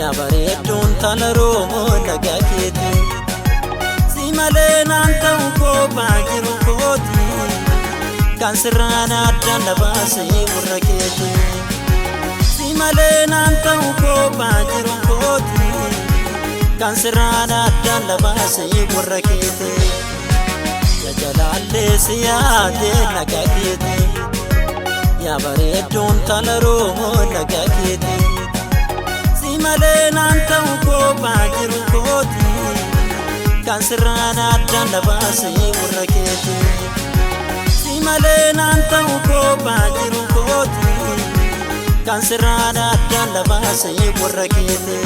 yaa bareedduun tana Oromoo nagaa keeti si malee naan ta'u kophaa jiru kooti kan sirraan addaan na baasee warra keeti si malee naan ta'u kophaa jiru kooti kan sirraan addaan na baasee warra keeti jajalaallee si yaadee nagaa keeti yaa bareedduun tana Oromoo nagaa keeti si malee naan ta'u kophaa jiru kooti kan sirraan addaan na baasee warra keeti si malee naan ta'u kophaa jiru kooti kan sirraan addaan na baasee warra keeti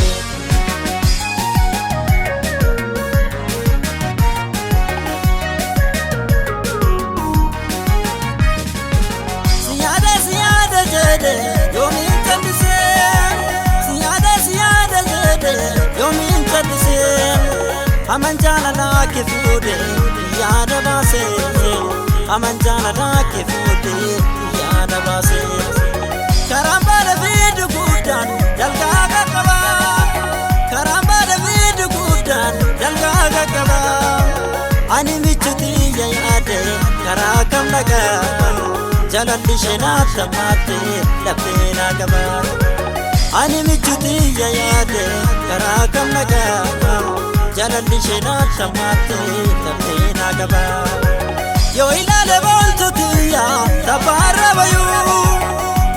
yoomiin callisee siyaada jedhe yoomiin callisee aman jaalalaa kee fuudhee yaada baasee aman jaalalaa kee fuudhee yaada baasee karaan baala fiidu guddaan dalgaa qaqqabaa karaan baala fiidu guddaan dalgaa qaqqabaa ani michuutii yaade karaa kam dhagaa jalalli sheenaaf tamaatee laphee naa qabaa ani michuutii yaade karaa kam dhagaa jalalli sheenaaf tamaatee laphee naa qabaa yoo ilaale booltutiyyaa taphaarra bayuu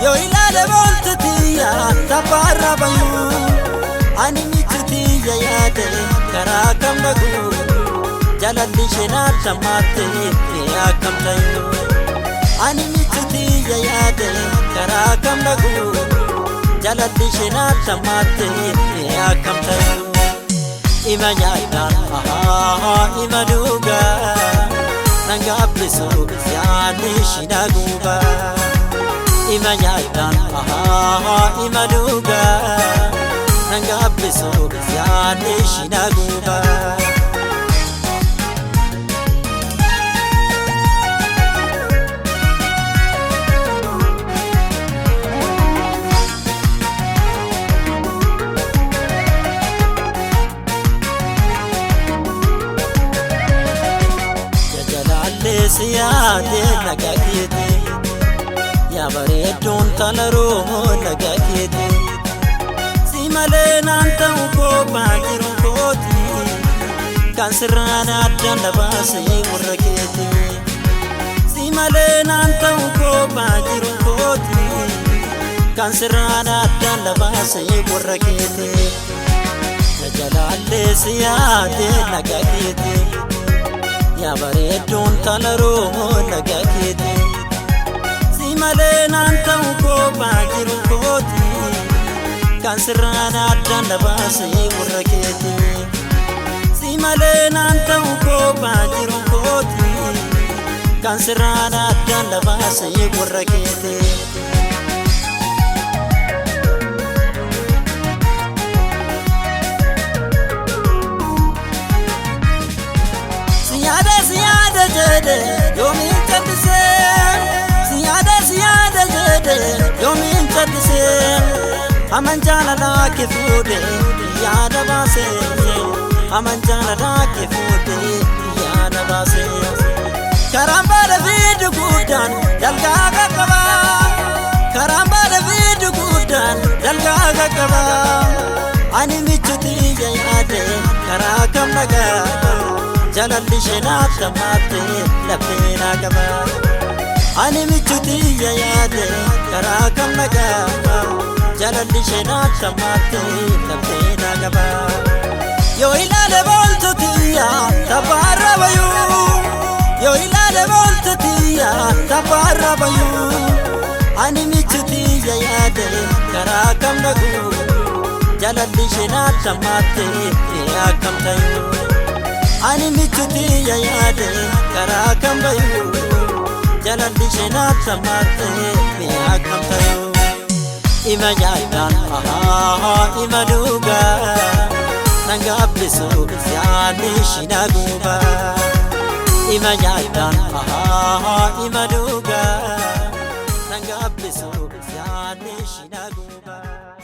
yoo ilaale booltutiyyaa taphaarra bayuu ani michuutii yaade karaa kam dhaguu jalalli sheenaaf tamaatee akkam ta'uu ani michuutii yaade karaa kam dhaguu jalalli sheenaaf tamaatee akkam ta'uu ima nyaadhaan ima dhugaa nan gaabbisu yaadni shina guubaa ima nyaadhaan ima dhugaa nan gaabbisu yaadni shina guubaa si yaade nagaa keeti yaa bareedduun tana Oromoo nagaa keeti si malee naan ta'u kophaa jiru kooti kan sirraan addaan na baasee warra keeti si malee naan ta'u kophaa jiru kooti kan sirraan addaan na baasee warra keeti jajalaallee si yaade nagaa keeti yaa bareedduun tana Oromoo nagaa keeti si malee naan ta'u kophaa jiru kooti kan sirraan addaan na baasee warra keeti si malee naan ta'u kophaa jiru kooti kan sirraan addaan na baasee warra keeti siyaada jedhe yoomiin callisee siyaada jedhe yoomiin callisee aman jaalalaa kee fuudhee yaada baasee aman jaalalaa kee fuudhee yaada baasee karaan baala fiidu guddaan dalgaa qaqqabaa karaan baala fiidu guddaan dalgaa qaqqabaa ani michuutii yaade karaa kam dhagaa jalalli sheenaaf tamaatee laphee naa qabaa ani michuutii yaade karaa kam dhagaa jalalli sheenaaf tamaatee laphee naa qabaa yoo ilaale booltutiyyaa taphaarra bayuu yoo ilaale booltutiyyaa taphaarra bayuu ani michuutii yaade karaa kam dhaguu jalalli sheenaaf tamaatee akkam ta'uu ani michuutii yaade karaa kam bayuu jalalli sheenaaf tamaatee akkam ta'uu ima nyaadhaan ima dhugaa nan gaabbisu yaadni shina guubaa ima nyaadhaan ima dhugaa nan gaabbisu yaadni shina guubaa